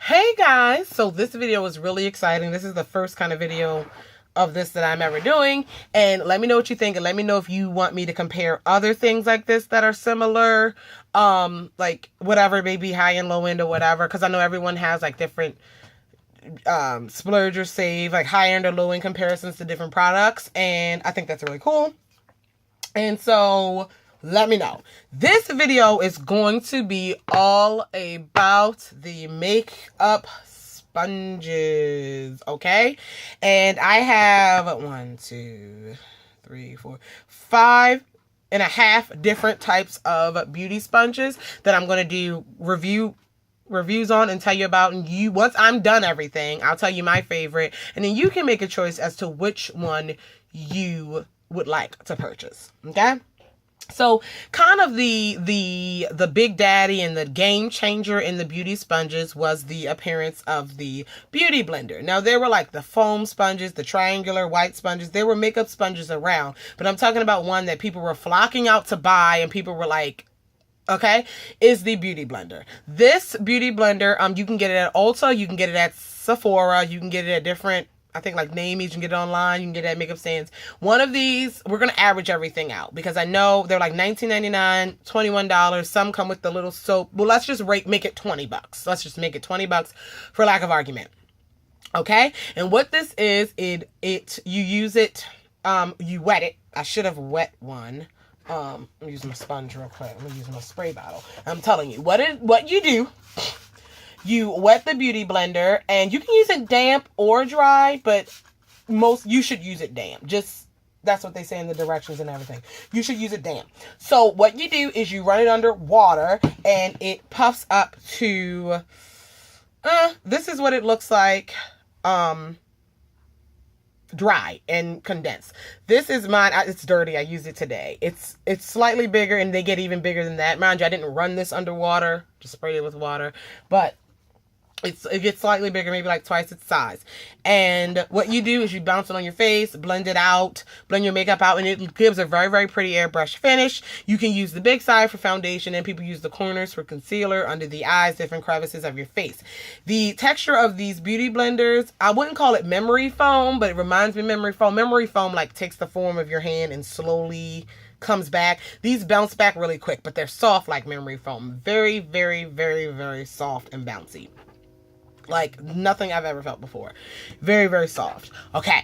Hey guys, so this video is really exciting. This is the first kind of video of this that I'm ever doing, and let me know what you think, and let me know if you want me to compare other things like this that are similar, like whatever, maybe high and low end or whatever, because I know everyone has like different splurge or save, like high end or low end comparisons to different products, and I think that's really cool. And so let me know. This video is going to be all about the makeup sponges, okay? And I have 5.5 different types of beauty sponges that I'm going to do reviews on and tell you about. And once I'm done everything, I'll tell you my favorite, and then you can make a choice as to which one you would like to purchase. Okay? So kind of the big daddy and the game changer in the beauty sponges was the appearance of the beauty blender. Now there were like the foam sponges, the triangular white sponges. There were makeup sponges around, but I'm talking about one that people were flocking out to buy and people were like, okay, is the beauty blender. This beauty blender, you can get it at Ulta, you can get it at Sephora, you can get it at different, I think like Namies, you can get it online, you can get it at makeup stands. One of these, we're going to average everything out because I know they're like $19.99, $21. Some come with the little soap. Well, let's just make it $20. Let's just make it $20 for lack of argument. Okay? And what this is, you use it, you wet it. I should have wet one. I'm using my sponge real quick. I'm using my spray bottle. I'm telling you, what you do, you wet the beauty blender, and you can use it damp or dry, but you should use it damp. Just, that's what they say in the directions and everything. You should use it damp. So what you do is you run it under water, and it puffs up to, this is what it looks like, dry and condensed. This is mine. It's dirty. I used it today. It's slightly bigger, and they get even bigger than that. Mind you, I didn't run this underwater. Just sprayed it with water. But it gets slightly bigger, maybe like twice its size. And what you do is you bounce it on your face, blend it out, blend your makeup out, and it gives a very, very pretty airbrush finish. You can use the big side for foundation, and people use the corners for concealer, under the eyes, different crevices of your face. The texture of these beauty blenders, I wouldn't call it memory foam, but it reminds me of memory foam. Memory foam like takes the form of your hand and slowly comes back. These bounce back really quick, but they're soft like memory foam. Very, very, very, very soft and bouncy. Like nothing I've ever felt before. Very, very soft. Okay.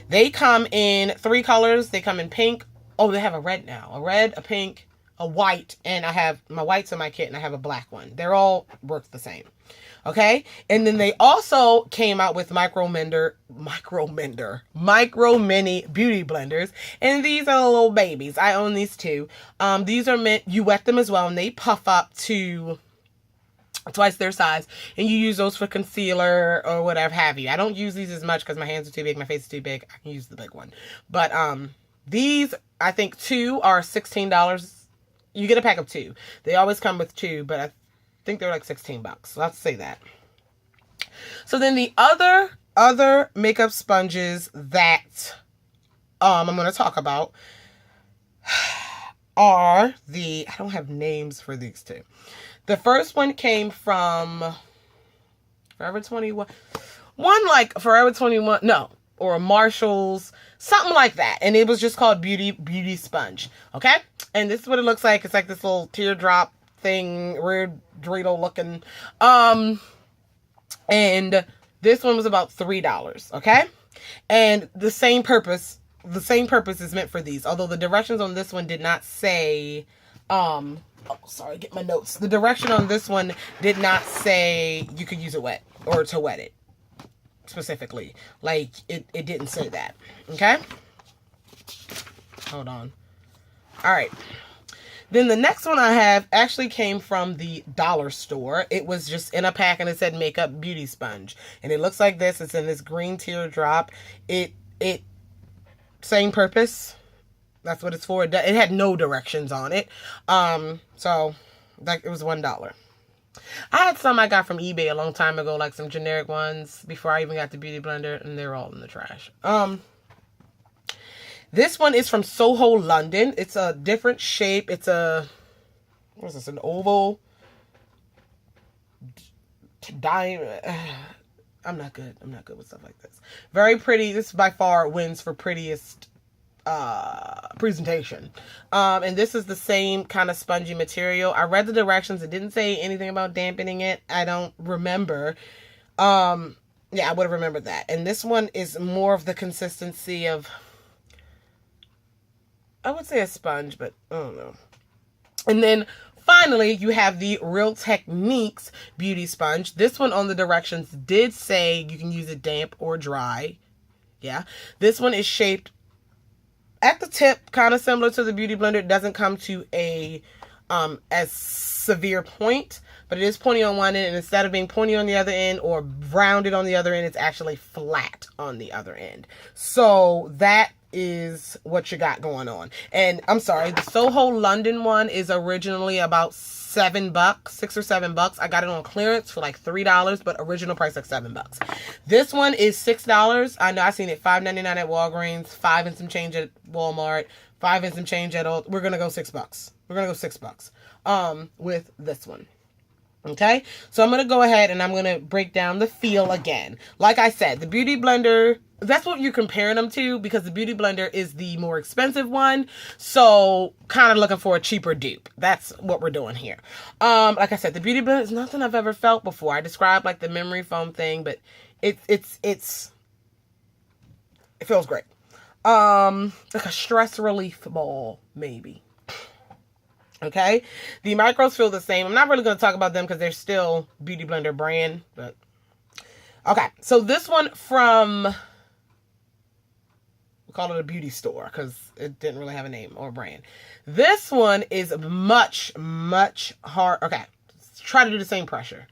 They come in 3 colors. They come in pink. Oh, they have a red now. A red, a pink, a white. And I have my whites in my kit, and I have a black one. They're all work the same. Okay. And then they also came out with micro mini beauty blenders. And these are little babies. I own these too. These are meant, you wet them as well, and they puff up to twice their size, and you use those for concealer or whatever have you. I don't use these as much because my hands are too big, my face is too big. I can use the big one. But these, I think 2 are $16. You get a pack of 2. They always come with 2, but I think they're like $16. Let's say that. So then the other makeup sponges that I'm going to talk about are I don't have names for these two. The first one came from Forever 21. One like Forever 21, no, or Marshall's, something like that. And it was just called Beauty Sponge. Okay? And this is what it looks like. It's like this little teardrop thing, weird dreidel looking. And this one was about $3. Okay? And the same purpose is meant for these. Although the directions on this one did not say, oh, sorry, get my notes. The direction on this one did not say you could use it wet or to wet it specifically. Like, it didn't say that. Okay? Hold on. All right. Then the next one I have actually came from the dollar store. It was just in a pack, and it said Makeup Beauty Sponge. And it looks like this. It's in this green teardrop. It same purpose. That's what it's for. It had no directions on it. So like it was $1. I had some I got from eBay a long time ago, like some generic ones before I even got the beauty blender, and they're all in the trash. This one is from Soho, London. It's a different shape. It's a, what is this, an oval I'm not good. I'm not good with stuff like this. Very pretty. This by far wins for prettiest presentation. And this is the same kind of spongy material. I read the directions. It didn't say anything about dampening it. I don't remember. Yeah, I would have remembered that. And this one is more of the consistency of, I would say a sponge, but I don't know. And then finally, you have the Real Techniques Beauty Sponge. This one on the directions did say you can use it damp or dry. Yeah. This one is shaped at the tip, kind of similar to the Beauty Blender. It doesn't come to a as severe point, but it is pointy on one end, and instead of being pointy on the other end or rounded on the other end, it's actually flat on the other end. So that is what you got going on. And I'm sorry, the Soho London one is originally about $7, $6 or $7. I got it on clearance for like $3, but original price like $7. This one is $6. I know I seen it $5.99 at Walgreens, $5 and some change at Walmart, $5 and some change at We're gonna go $6. We're gonna go $6 with this one. Okay, so I'm going to go ahead and I'm going to break down the feel again. Like I said, the Beauty Blender, that's what you're comparing them to, because the Beauty Blender is the more expensive one. So kind of looking for a cheaper dupe. That's what we're doing here. Like I said, the Beauty Blender is nothing I've ever felt before. I described like the memory foam thing, but it feels great. Like a stress relief ball, maybe. Okay, the micros feel the same. I'm not really going to talk about them because they're still Beauty Blender brand, but okay. So this one from, we call it a beauty store because it didn't really have a name or a brand. This one is much, much hard. Okay, let's try to do the same pressure.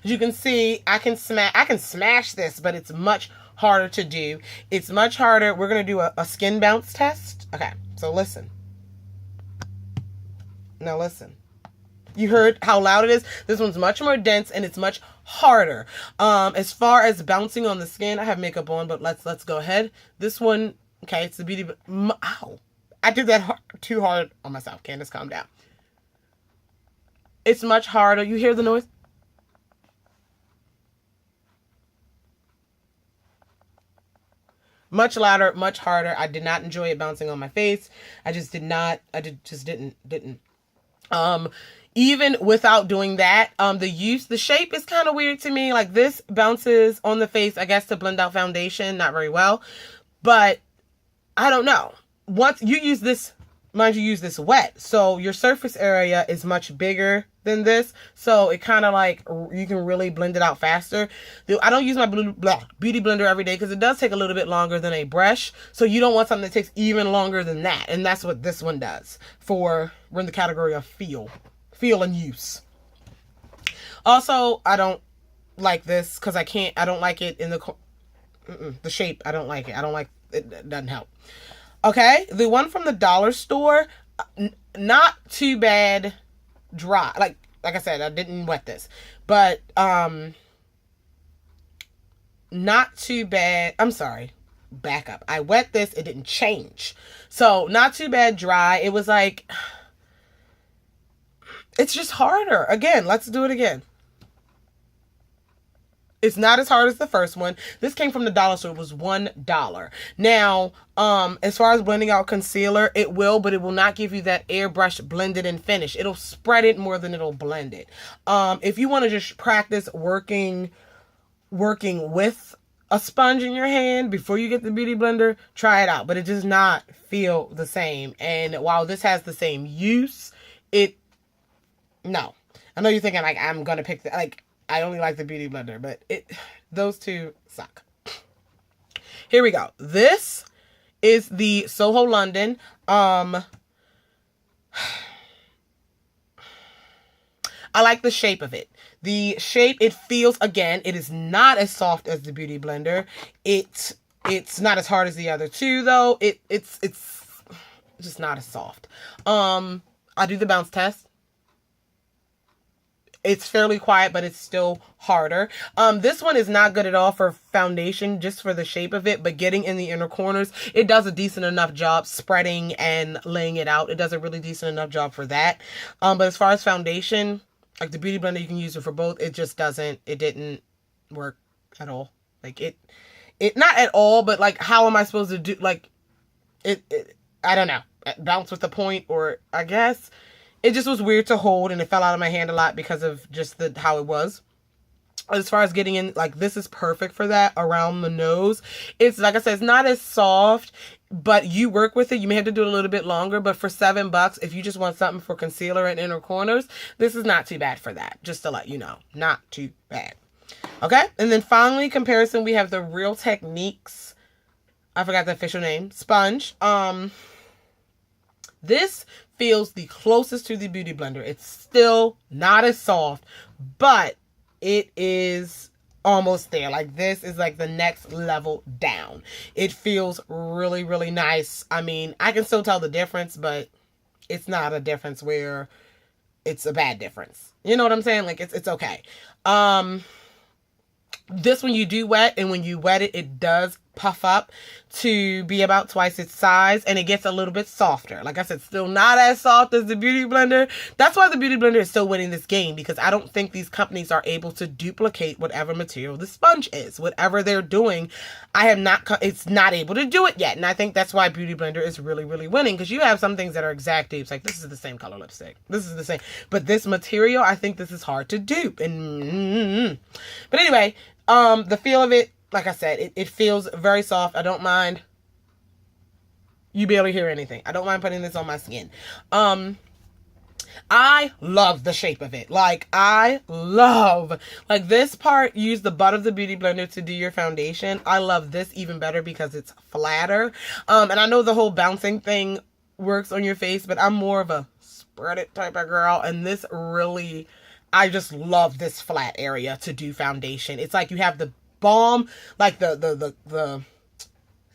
As you can see, I can smash this, but it's much harder to do. It's much harder. We're going to do a skin bounce test. Okay, so listen. Now listen. You heard how loud it is? This one's much more dense and it's much harder. As far as bouncing on the skin, I have makeup on, but let's go ahead. This one, okay, it's the Beauty. Ow. I did that too hard on myself. Candace, calm down. It's much harder. You hear the noise? Much louder, much harder. I did not enjoy it bouncing on my face. I just did not. Just didn't. Even without doing that, the shape is kind of weird to me. Like this bounces on the face, I guess, to blend out foundation, not very well. But I don't know. Once you use this, mind you, use this wet, so your surface area is much bigger than this, so it kind of like you can really blend it out faster. I don't use my Beauty Blender every day because it does take a little bit longer than a brush, so you don't want something that takes even longer than that, and that's what this one does. We're in the category of feel and use. Also, I don't like this because I don't like it in the shape. I don't like it. I don't like it. It doesn't help. Okay, the one from the dollar store, not too bad dry. Like I said, I didn't wet this, but not too bad. I'm sorry, back up. I wet this, it didn't change. So not too bad dry. It was like, it's just harder. Again, let's do it again. It's not as hard as the first one. This came from the dollar store. It was $1. Now, as far as blending out concealer, it will, but it will not give you that airbrush blended and finish. It'll spread it more than it'll blend it. If you want to just practice working with a sponge in your hand before you get the Beauty Blender, try it out. But it does not feel the same. And while this has the same use, no. I know you're thinking, like, I'm going to pick I only like the Beauty Blender, but those two suck. Here we go. This is the Soho London. I like the shape of it. The shape, it feels, again, it is not as soft as the Beauty Blender. It's not as hard as the other two, though. It's just not as soft. I do the bounce test. it's fairly quiet, but it's still harder. This one is not good at all for foundation, just for the shape of it, but getting in the inner corners, it does a decent enough job spreading and laying it out. It does a really decent enough job for that. But as far as foundation, like the Beauty Blender, you can use it for both. It just didn't work at all. Like it not at all, but like, how am I supposed to do, like, it I don't know, bounce with the point, or I guess it just was weird to hold, and it fell out of my hand a lot because of just how it was. As far as getting in, like, this is perfect for that around the nose. It's, like I said, it's not as soft, but you work with it. You may have to do it a little bit longer, but for $7, if you just want something for concealer and inner corners, this is not too bad for that. Just to let you know, not too bad. Okay, and then finally, comparison, we have the Real Techniques, I forgot the official name, sponge. This feels the closest to the Beauty Blender. It's still not as soft, but it is almost there. Like, this is like the next level down. It feels really, really nice. I mean, I can still tell the difference, but it's not a difference where it's a bad difference. You know what I'm saying? Like, it's okay. This one you do wet, and when you wet it, it does puff up to be about twice its size, and it gets a little bit softer. Like I said, still not as soft as the Beauty Blender. That's why the Beauty Blender is still winning this game, because I don't think these companies are able to duplicate whatever material the sponge is. Whatever they're doing, it's not able to do it yet. And I think that's why Beauty Blender is really, really winning, because you have some things that are exact dupes. Like, this is the same color lipstick. This is the same. But this material, I think this is hard to dupe. But anyway, the feel of it, like I said, it feels very soft. I don't mind. You barely hear anything. I don't mind putting this on my skin. I love the shape of it. Like, this part, use the butt of the Beauty Blender to do your foundation. I love this even better because it's flatter. And I know the whole bouncing thing works on your face, but I'm more of a spread it type of girl. And this really, I just love this flat area to do foundation. It's like you have the balm, like the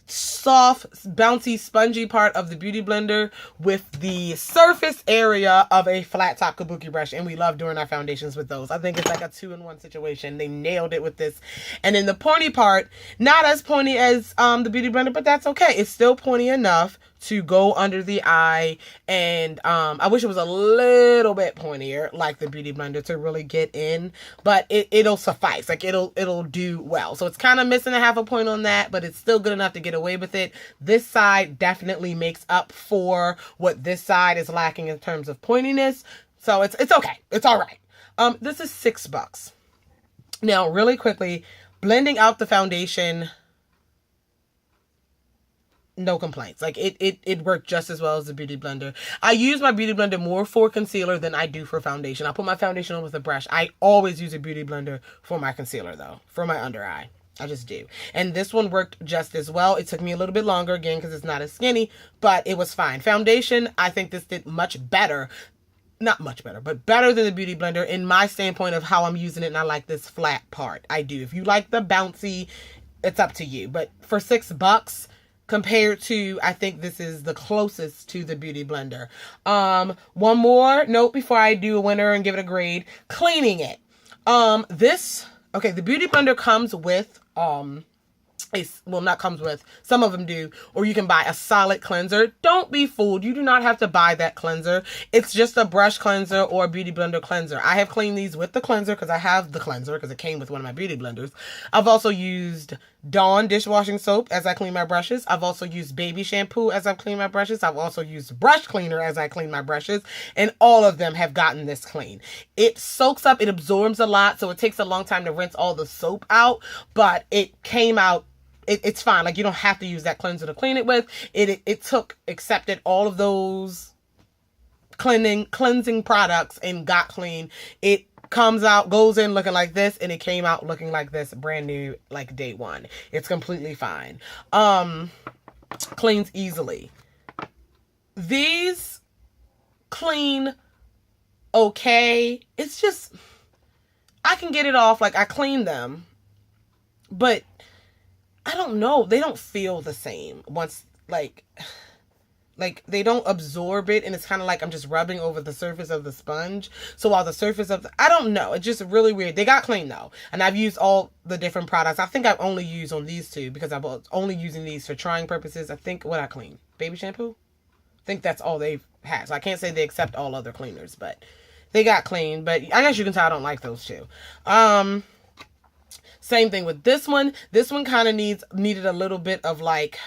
soft, bouncy, spongy part of the Beauty Blender with the surface area of a flat top kabuki brush, and we love doing our foundations with those. I think it's like a 2-in-1 situation. They nailed it with this. And then the pointy part, not as pointy as the Beauty Blender, but that's okay. It's still pointy enough to go under the eye, and I wish it was a little bit pointier like the Beauty Blender to really get in, but it'll suffice. Like, it'll do well. So it's kind of missing a half a point on that, but it's still good enough to get away with it. This side definitely makes up for what this side is lacking in terms of pointiness. So it's okay. It's all right. This is $6. Now, really quickly, blending out the foundation, no complaints. Like, it worked just as well as the Beauty Blender. I use my Beauty Blender more for concealer than I do for foundation. I put my foundation on with a brush. I always use a Beauty Blender for my concealer, though, for my under eye. I just do. And this one worked just as well. It took me a little bit longer, again, because it's not as skinny, but it was fine. Foundation, I think this did much better. Not much better, but better than the Beauty Blender in my standpoint of how I'm using it, and I like this flat part. I do. If you like the bouncy, it's up to you. But for $6, compared to, I think this is the closest to the Beauty Blender. One more note before I do a winner and give it a grade. Cleaning it. The Beauty Blender comes with, not comes with, some of them do, or you can buy a solid cleanser. Don't be fooled. You do not have to buy that cleanser. It's just a brush cleanser or a Beauty Blender cleanser. I have cleaned these with the cleanser because I have the cleanser because it came with one of my Beauty Blenders. I've also used Dawn dishwashing soap as I clean my brushes. I've also used baby shampoo as I've cleaned my brushes. I've also used brush cleaner as I clean my brushes, and all of them have gotten this clean. It soaks up, it absorbs a lot, so it takes a long time to rinse all the soap out, but it came out. It's fine. Like, you don't have to use that cleanser to clean it with. It accepted all of those cleansing products and got clean. It comes out, goes in looking like this, and it came out looking like this, brand new, like day one. It's completely fine. Cleans easily. These clean okay. It's just, I can get it off. Like, I clean them, but I don't know. They don't feel the same once, like, like they don't absorb it, and it's kind of like I'm just rubbing over the surface of the sponge. So while the surface of I don't know, it's just really weird. They got clean though, and I've used all the different products. I think I've only used on these two because I was only using these for trying purposes. I think what I clean, baby shampoo. I think that's all they've had. So I can't say they accept all other cleaners, but they got clean. But I guess you can tell I don't like those two. Same thing with this one. This one kind of needed a little bit of like,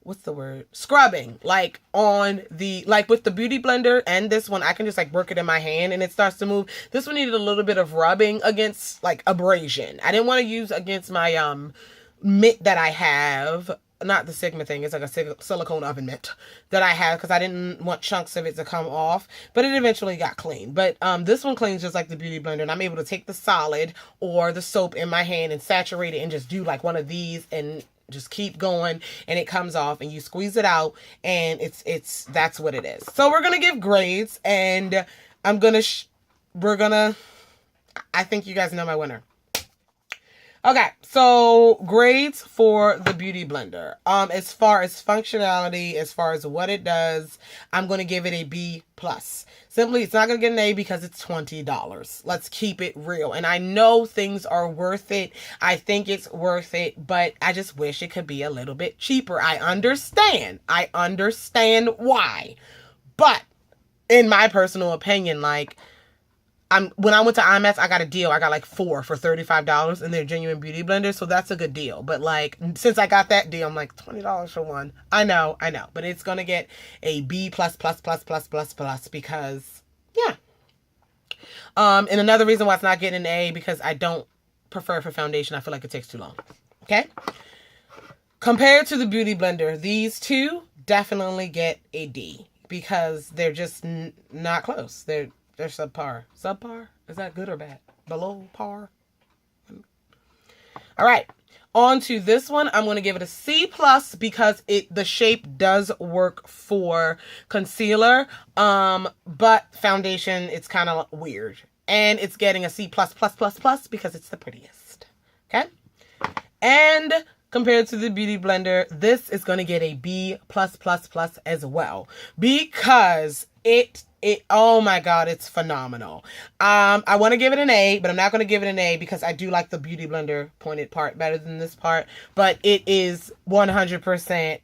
what's the word? Scrubbing, like on the, like with the Beauty Blender and this one, I can just like work it in my hand and it starts to move. This one needed a little bit of rubbing against like abrasion. I didn't want to use against my mitt that I have, not the Sigma thing. It's like a silicone oven mitt that I have because I didn't want chunks of it to come off, but it eventually got clean. But this one cleans just like the Beauty Blender, and I'm able to take the solid or the soap in my hand and saturate it and just do like one of these and just keep going, and it comes off and you squeeze it out, and it's that's what it is. So we're gonna give grades, and I think you guys know my winner. Okay, so grades for the Beauty Blender. As far as functionality, as far as what it does, I'm going to give it a B+. Simply, it's not going to get an A because it's $20. Let's keep it real. And I know things are worth it. I think it's worth it, but I just wish it could be a little bit cheaper. I understand why. But in my personal opinion, like, when I went to IMAX, I got a deal. I got like 4 for $35, and they're genuine beauty blenders, so that's a good deal. But like, since I got that deal, I'm like $20 for one. I know, but it's gonna get a B++++++ because yeah. And another reason why it's not getting an A because I don't prefer for foundation. I feel like it takes too long. Okay. Compared to the Beauty Blender, these two definitely get a D because they're just not close. They're subpar. Subpar? Is that good or bad? Below par? All right. On to this one. I'm going to give it a C+ because the shape does work for concealer. But foundation, it's kind of weird. And it's getting a C+++ because it's the prettiest. Okay? And compared to the Beauty Blender, this is going to get a B++ as well because it oh my god, it's phenomenal. I want to give it an A, but I'm not going to give it an A because I do like the Beauty Blender pointed part better than this part, but it is 100%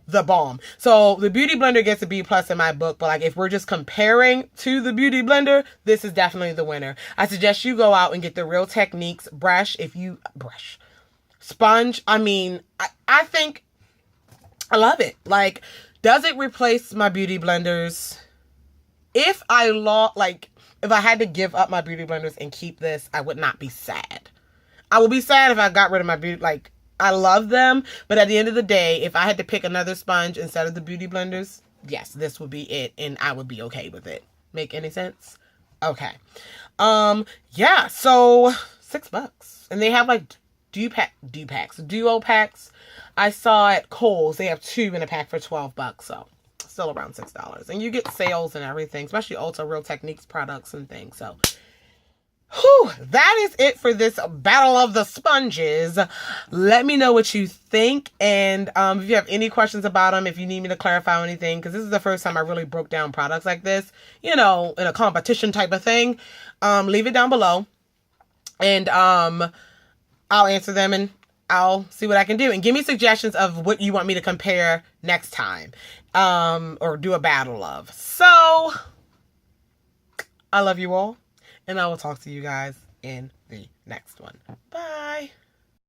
the bomb. So the Beauty Blender gets a B+ in my book, but like if we're just comparing to the Beauty Blender, this is definitely the winner. I suggest you go out and get the Real Techniques brush. Sponge, I mean, I think I love it. Like, does it replace my Beauty Blenders? If I had to give up my Beauty Blenders and keep this, I would not be sad. I would be sad if I got rid of my beauty, like, I love them, but at the end of the day, if I had to pick another sponge instead of the Beauty Blenders, yes, this would be it, and I would be okay with it. Make any sense? Okay. Yeah, so $6. And they have like duo packs. I saw at Kohl's, they have 2 in a pack for $12, so still around $6. And you get sales and everything, especially Ulta Real Techniques products and things. So, whew, that is it for this battle of the sponges. Let me know what you think. And if you have any questions about them, if you need me to clarify anything, because this is the first time I really broke down products like this, you know, in a competition type of thing, leave it down below. And I'll answer them and I'll see what I can do. And give me suggestions of what you want me to compare next time. Or do a battle of. So, I love you all. And I will talk to you guys in the next one. Bye.